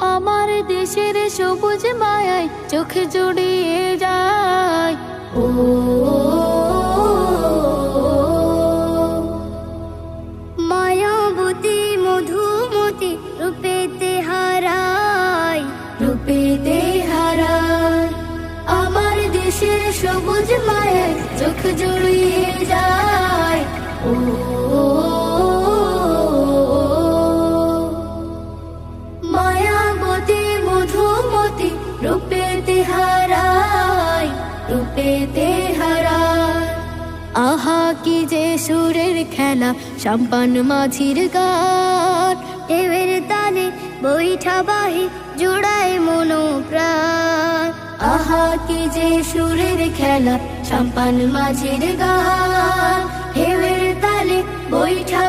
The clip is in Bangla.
আমার দেশের সবুজ মায়ায় চোখ জুড়িয়ে যায়। ও মায়াবতী মধুমতি রূপেতে হারায়, রূপেতে হারায়। আমার দেশের সবুজ মায়ায় চোখ জুড়িয়ে যায়। ও মায়াবতী মধুমতি রূপেতে হারায়, রূপেতে হারায়। আহা কি যে সুরের খেলা, সাম্পান মাঝির গান। ঢেউয়ের তালে বৈঠা বাহে জোড়ায় মনো প্রাণ। আহা কি যে সুরের খেলা, সাম্পান মাঝির গান। ঢেউয়ের তালে বৈঠা